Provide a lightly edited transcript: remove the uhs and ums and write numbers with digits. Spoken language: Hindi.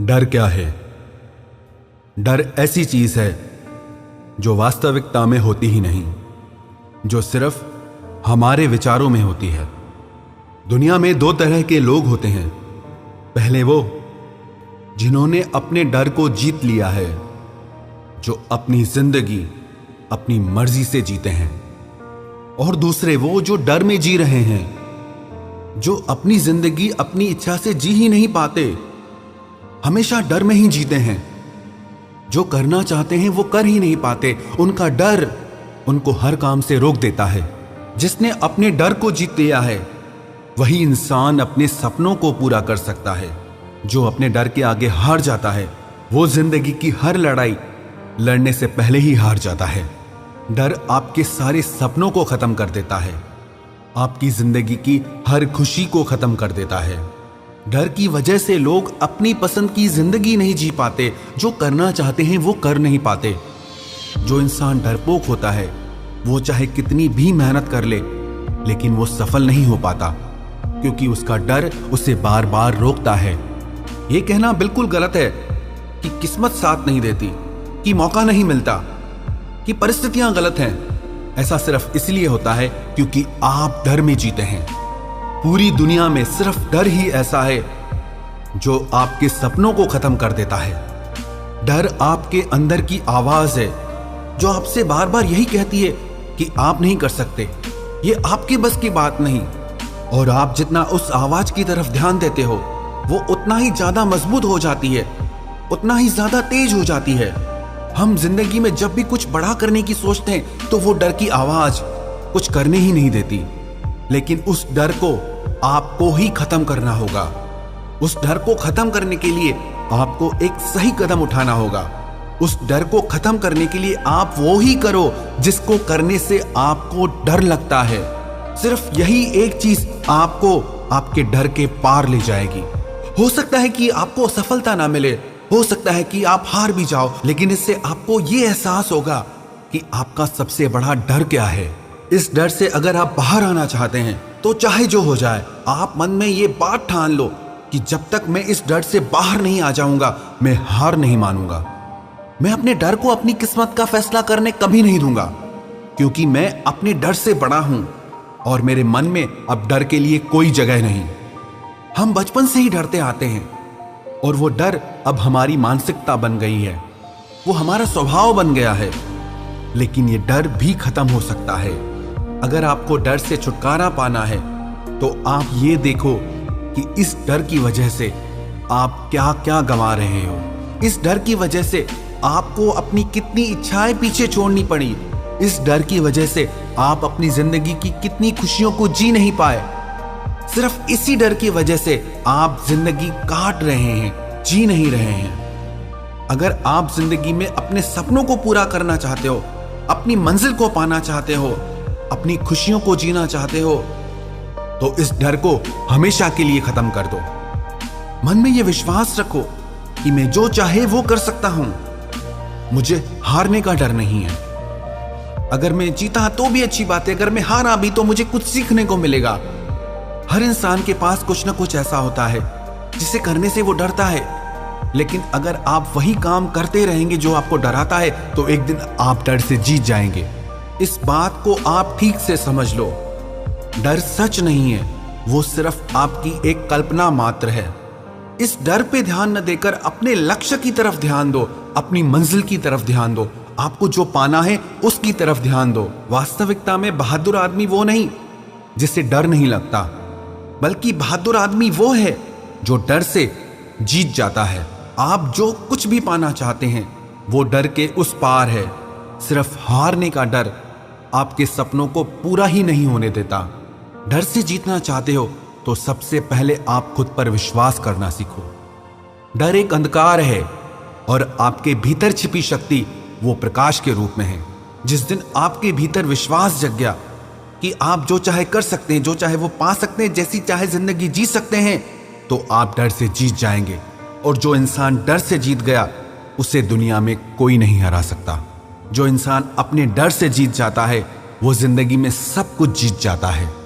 डर क्या है? डर ऐसी चीज है जो वास्तविकता में होती ही नहीं, जो सिर्फ हमारे विचारों में होती है। दुनिया में दो तरह के लोग होते हैं। पहले वो जिन्होंने अपने डर को जीत लिया है, जो अपनी जिंदगी अपनी मर्जी से जीते हैं, और दूसरे वो जो डर में जी रहे हैं, जो अपनी जिंदगी अपनी इच्छा से जी ही नहीं पाते, हमेशा डर में ही जीते हैं। जो करना चाहते हैं वो कर ही नहीं पाते, उनका डर उनको हर काम से रोक देता है। जिसने अपने डर को जीत लिया है वही इंसान अपने सपनों को पूरा कर सकता है। जो अपने डर के आगे हार जाता है वो जिंदगी की हर लड़ाई लड़ने से पहले ही हार जाता है। डर आपके सारे सपनों को खत्म कर देता है, आपकी जिंदगी की हर खुशी को खत्म कर देता है। डर की वजह से लोग अपनी पसंद की जिंदगी नहीं जी पाते, जो करना चाहते हैं वो कर नहीं पाते। जो इंसान डरपोक होता है वो चाहे कितनी भी मेहनत कर ले, लेकिन वो सफल नहीं हो पाता, क्योंकि उसका डर उसे बार बार रोकता है। ये कहना बिल्कुल गलत है कि किस्मत साथ नहीं देती, कि मौका नहीं मिलता, कि परिस्थितियां गलत हैं। ऐसा सिर्फ इसलिए होता है क्योंकि आप डर में जीते हैं। पूरी दुनिया में सिर्फ डर ही ऐसा है जो आपके सपनों को खत्म कर देता है। डर आपके अंदर की आवाज है जो आपसे बार बार यही कहती है कि आप नहीं कर सकते, ये आपके बस की बात नहीं। और आप जितना उस आवाज की तरफ ध्यान देते हो वो उतना ही ज्यादा मजबूत हो जाती है, उतना ही ज्यादा तेज हो जाती है। हम जिंदगी में जब भी कुछ बड़ा करने की सोचते हैं तो वो डर की आवाज कुछ करने ही नहीं देती। लेकिन उस डर को आपको ही खत्म करना होगा। उस डर को खत्म करने के लिए आपको एक सही कदम उठाना होगा। उस डर को खत्म करने के लिए आप वो ही करो जिसको करने से आपको डर लगता है। सिर्फ यही एक चीज आपको आपके डर के पार ले जाएगी। हो सकता है कि आपको सफलता ना मिले, हो सकता है कि आप हार भी जाओ, लेकिन इससे आपको ये एहसास होगा कि आपका सबसे बड़ा डर क्या है। इस डर से अगर आप बाहर आना चाहते हैं तो चाहे जो हो जाए, आप मन में ये बात ठान लो कि जब तक मैं इस डर से बाहर नहीं आ जाऊंगा मैं हार नहीं मानूंगा। मैं अपने डर को अपनी किस्मत का फैसला करने कभी नहीं दूंगा, क्योंकि मैं अपने डर से बड़ा हूं और मेरे मन में अब डर के लिए कोई जगह नहीं। हम बचपन से ही डरते आते हैं और वो डर अब हमारी मानसिकता बन गई है, वो हमारा स्वभाव बन गया है। लेकिन ये डर भी खत्म हो सकता है। अगर आपको डर से छुटकारा पाना है तो आप ये देखो कि इस डर की वजह से आप क्या क्या गंवा रहे हो। इस डर की वजह से आपको अपनी कितनी इच्छाएं पीछे छोड़नी पड़ी। इस डर की वजह से आप अपनी जिंदगी की कितनी खुशियों को जी नहीं पाए। सिर्फ इसी डर की वजह से आप जिंदगी काट रहे हैं, जी नहीं रहे हैं। अगर आप जिंदगी में अपने सपनों को पूरा करना चाहते हो, अपनी मंजिल को पाना चाहते हो, अपनी खुशियों को जीना चाहते हो, तो इस डर को हमेशा के लिए खत्म कर दो। मन में यह विश्वास रखो कि मैं जो चाहे वो कर सकता हूं। मुझे हारने का डर नहीं है। अगर मैं जीता तो भी अच्छी बात है, अगर मैं हारा भी तो मुझे कुछ सीखने को मिलेगा। हर इंसान के पास कुछ ना कुछ ऐसा होता है जिसे करने से वो डरता है, लेकिन अगर आप वही काम करते रहेंगे जो आपको डराता है तो एक दिन आप डर से जीत जाएंगे। इस बात को आप ठीक से समझ लो। डर सच नहीं है, वो सिर्फ आपकी एक कल्पना मात्र है। इस डर पे ध्यान न देकर अपने लक्ष्य की तरफ ध्यान दो, अपनी मंजिल की तरफ ध्यान दो, आपको जो पाना है उसकी तरफ ध्यान दो। वास्तविकता में बहादुर आदमी वो नहीं जिसे डर नहीं लगता, बल्कि बहादुर आदमी वो है जो डर से जीत जाता है। आप जो कुछ भी पाना चाहते हैं वो डर के उस पार है। सिर्फ हारने का डर आपके सपनों को पूरा ही नहीं होने देता। डर से जीतना चाहते हो तो सबसे पहले आप खुद पर विश्वास करना सीखो। डर एक अंधकार है और आपके भीतर छिपी शक्ति वो प्रकाश के रूप में है। जिस दिन आपके भीतर विश्वास जग गया कि आप जो चाहे कर सकते हैं, जो चाहे वो पा सकते हैं, जैसी चाहे जिंदगी जी सकते हैं, तो आप डर से जीत जाएंगे। और जो इंसान डर से जीत गया उसे दुनिया में कोई नहीं हरा सकता। जो इंसान अपने डर से जीत जाता है वो जिंदगी में सब कुछ जीत जाता है।